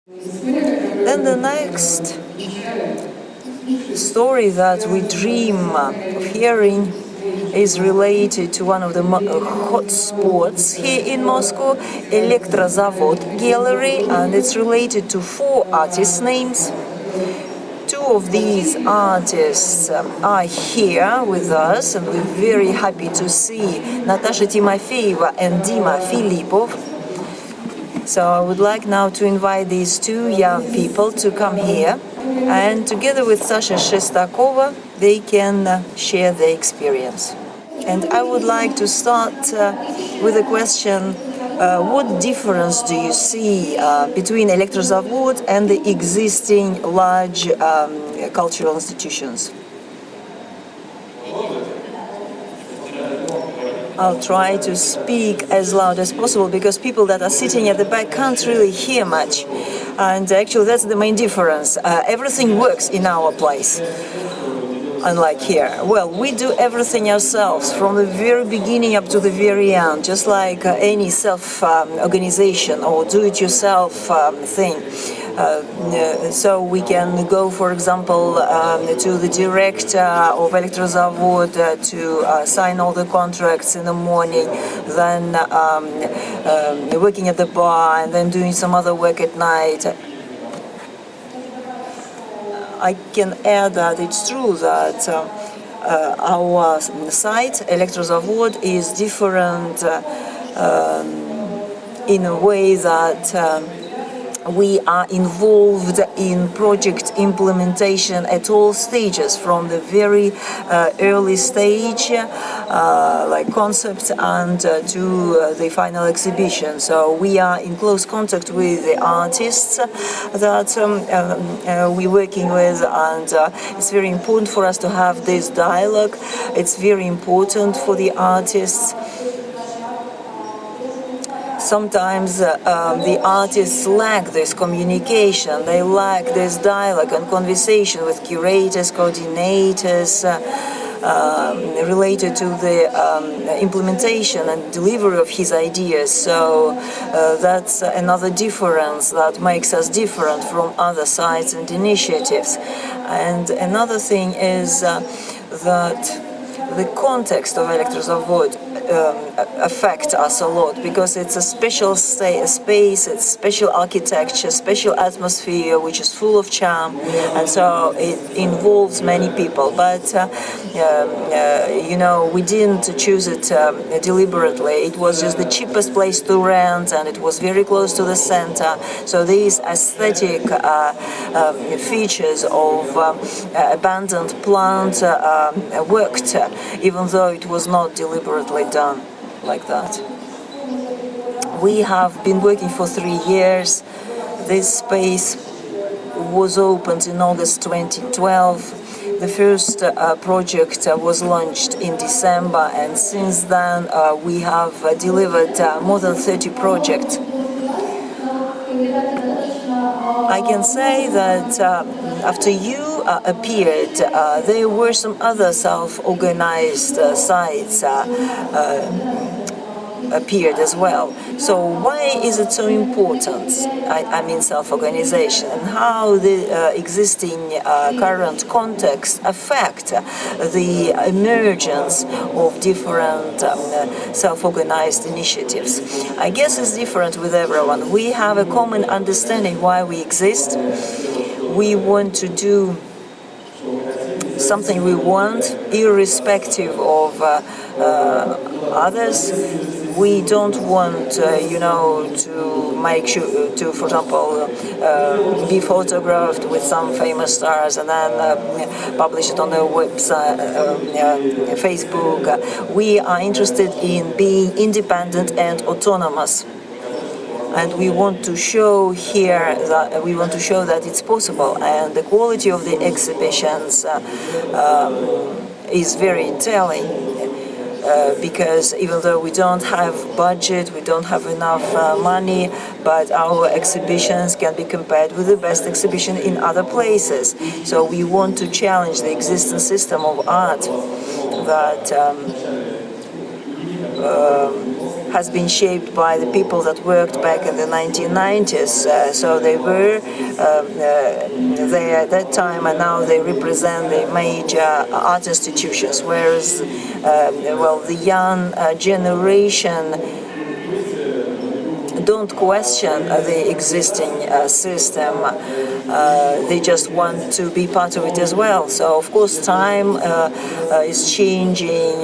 Then the next story that we dream of hearing is related to one of the hot spots here in Moscow, Elektrozavod Gallery, and it's related to 4 artists' names. 2 of these artists are here with us, and we're very happy to see Natalia Timofeeva and Dima Filippov. So I would like now to invite these 2 young people to come here, and together with Sasha Shestakova, they can share their experience. And I would like to start with a question. What difference do you see between Elektrozavod and the existing large cultural institutions? I'll try to speak as loud as possible because people that are sitting at the back can't really hear much. And actually that's the main difference. Everything works in our place, unlike here. Well, we do everything ourselves from the very beginning up to the very end, just like any self-organization or do-it-yourself thing. So we can go, for example, to the director of Elektrozavod to sign all the contracts in the morning, then working at the bar, and then doing some other work at night. I can add that it's true that our site, Elektrozavod, is different in a way that we are involved in project implementation at all stages, from the very early stage, like concept, and to the final exhibition. So we are in close contact with the artists that we're working with, and it's very important for us to have this dialogue. It's very important for the artists. Sometimes the artists lack this communication, they lack this dialogue and conversation with curators, coordinators, related to the implementation and delivery of his ideas. So that's another difference that makes us different from other sites and initiatives. And another thing is that the context of Elektrozavod affect us a lot, because it's a special space, it's special architecture, special atmosphere, which is full of charm, and so it involves many people. But you know, we didn't choose it deliberately. It was just the cheapest place to rent, and it was very close to the center. So these aesthetic features of abandoned plant worked, even though it was not deliberately done like that. We have been working for 3 years. This space was opened in August 2012. The first project was launched in December, and since then we have delivered more than 30 projects. I can say that after you appeared, there were some other self-organized sites appeared as well. So why is it so important? I mean self-organization, and how the existing current context affect the emergence of different self-organized initiatives. I guess it's different with everyone. We have a common understanding why we exist. We want to do something we want, irrespective of others. We don't want, you know, to make sure to, for example, be photographed with some famous stars and then publish it on the website, Facebook. We are interested in being independent and autonomous. And we want to show here that it's possible, and the quality of the exhibitions is very telling. Because even though we don't have budget, we don't have enough money, but our exhibitions can be compared with the best exhibition in other places. So we want to challenge the existing system of art that has been shaped by the people that worked back in the 1990s. So they were there at that time, and now they represent the major art institutions, whereas the young generation don't question the existing system. They just want to be part of it as well. So, of course, time is changing.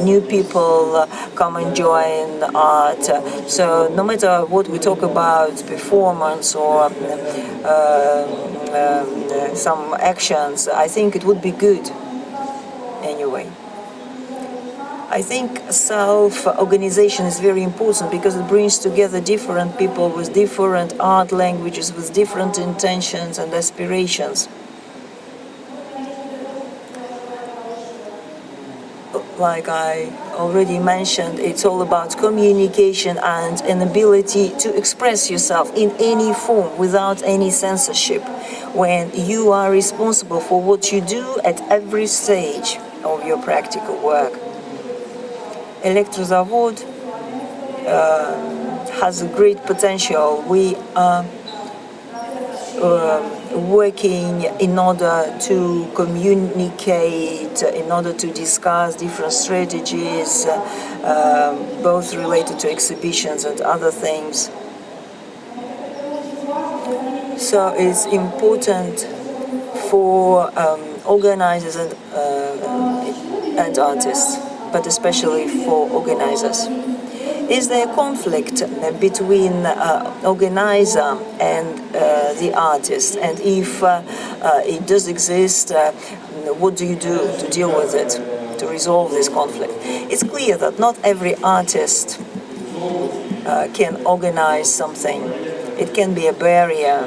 New people come and join art. So, no matter what we talk about, performance or some actions, I think it would be good anyway. I think self-organization is very important because it brings together different people with different art languages, with different intentions and aspirations. Like I already mentioned, it's all about communication and an ability to express yourself in any form without any censorship, when you are responsible for what you do at every stage of your practical work. Elektrozavod has a great potential. We are working in order to communicate, in order to discuss different strategies, both related to exhibitions and other things. So it's important for organizers and artists, but especially for organizers. Is there a conflict between organizer and the artist? And if it does exist, what do you do to deal with it, to resolve this conflict? It's clear that not every artist can organize something. It can be a barrier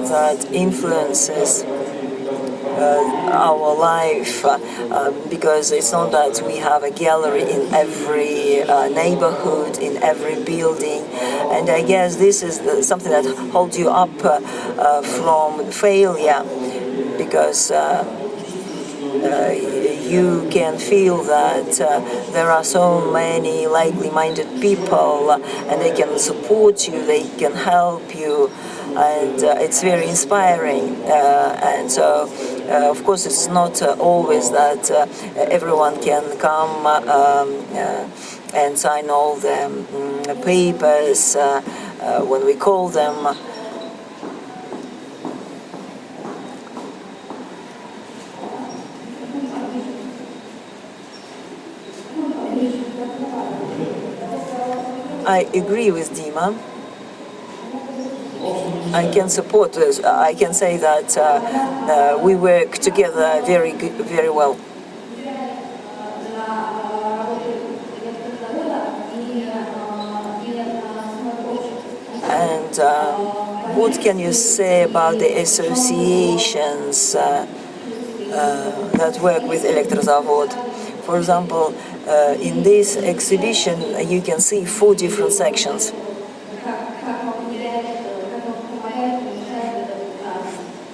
that influences our life, because it's not that we have a gallery in every neighborhood, in every building, and I guess this is something that holds you up from failure, because you can feel that there are so many likely-minded people, and they can support you, they can help you, and it's very inspiring. And so, of course, it's not always that everyone can come and sign all the papers when we call them. I agree with Dima. I can support this. I can say that we work together very well. And what can you say about the associations that work with Elektrozavod? For example, in this exhibition, you can see 4 different sections.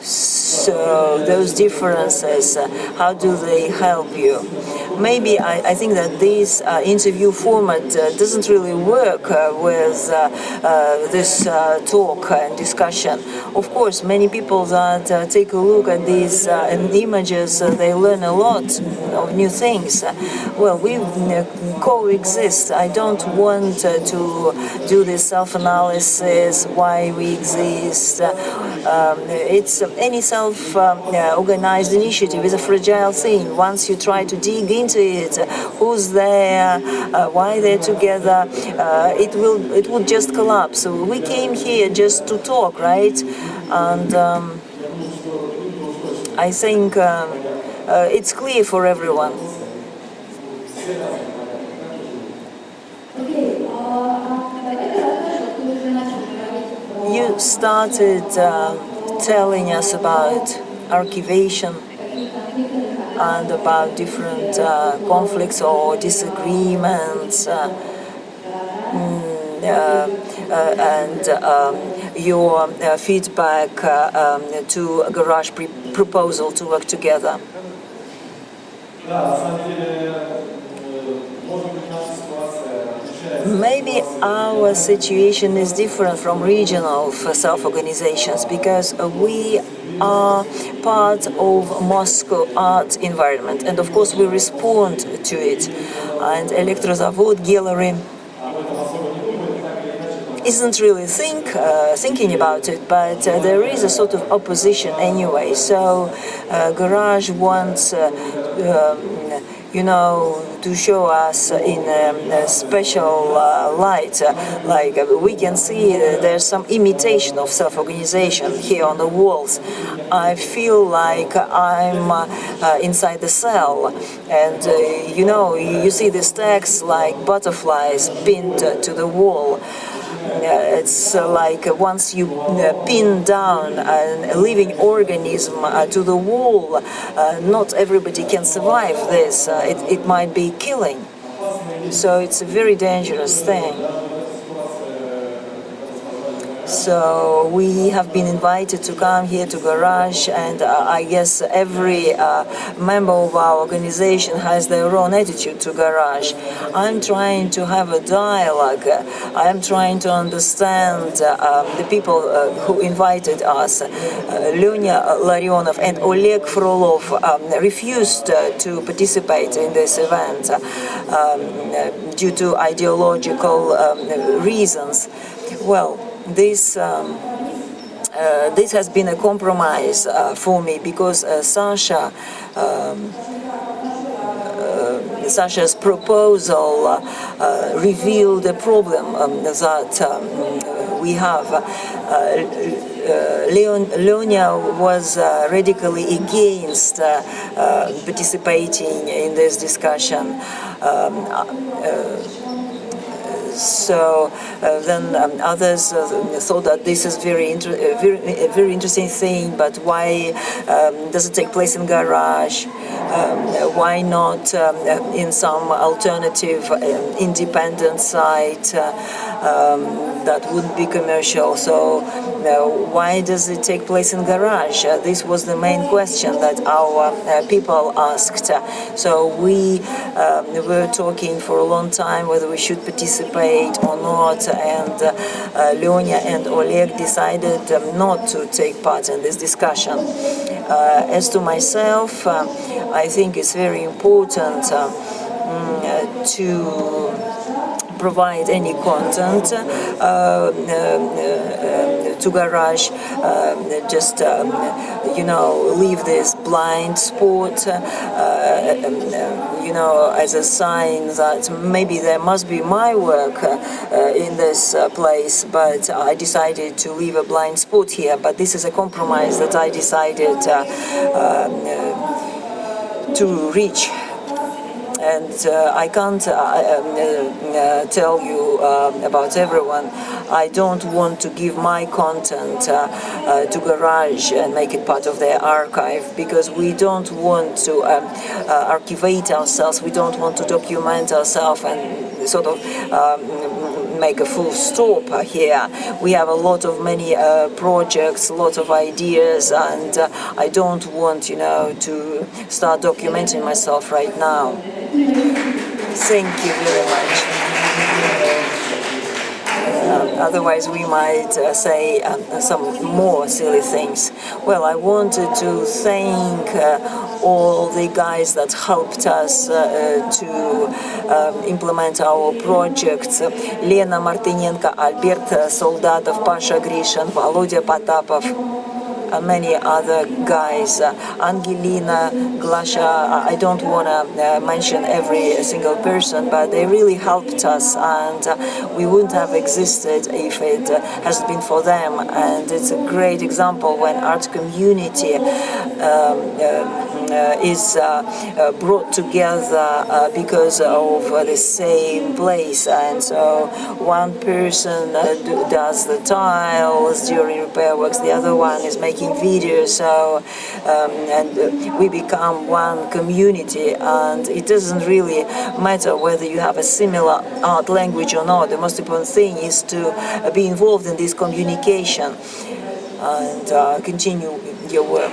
So those differences, how do they help you? Maybe I think that this interview format doesn't really work with this talk and discussion. Of course, many people that take a look at these images, they learn a lot of new things. Well, we coexist. I don't want to do this self-analysis, why we exist. It's any self-organized initiative is a fragile thing. Once you try to dig into it, who's there, why they're together, it would just collapse. So we came here just to talk, right? And I think it's clear for everyone. You started telling us about archivation and about different conflicts or disagreements, and your feedback to a garage proposal to work together. maybe our situation is different from regional self-organizations because we are part of Moscow art environment, and of course we respond to it. And Elektrozavod Gallery isn't really thinking about it, but there is a sort of opposition anyway. So Garage wants, to show us in a special light. We can see there's some imitation of self-organization here on the walls. I feel like I'm inside the cell, and you see these tags like butterflies pinned to the wall. It's like once you pin down a living organism to the wall, not everybody can survive this. It might be killing. So it's a very dangerous thing. So we have been invited to come here to Garage, and I guess every member of our organization has their own attitude to Garage. I'm trying to have a dialogue. I'm trying to understand the people who invited us. Leonid, Larionov and Oleg Frolov refused to participate in this event due to ideological reasons. Well, this has been a compromise for me because Sasha's proposal revealed the problem that we have. Leonid was radically against participating in this discussion. So then others thought that this is very interesting thing, but why does it take place in Garage? Why not in some alternative independent site that wouldn't be commercial? So why does it take place in Garage? This was the main question that our people asked. So we were talking for a long time whether we should participate or not, and Leonia and Oleg decided not to take part in this discussion. As to myself, I think it's very important to provide any content to Garage, just leave this blind spot, as a sign that maybe there must be my work in this place, but I decided to leave a blind spot here. But this is a compromise that I decided to reach. And I can't tell you about everyone. I don't want to give my content to Garage and make it part of their archive, because we don't want to archivate ourselves, we don't want to document ourselves and sort of make a full stop here. We have a lot of many projects, a lot of ideas, and I don't want, to start documenting myself right now. Thank you very much. Otherwise we might say some more silly things. Well, I wanted to thank all the guys that helped us to implement our projects. Lena Martinenko, Albert Soldatov, Pasha Grishin, Volodya Potapov, and many other guys, Angelina, Glasha. I don't want to mention every single person, but they really helped us, and we wouldn't have existed if it hasn't been for them. And it's a great example when art community is brought together because of the same place. And so one person does the tiles during repair works, the other one is making videos, so and we become one community, and it doesn't really matter whether you have a similar art language or not. The most important thing is to be involved in this communication and continue your work.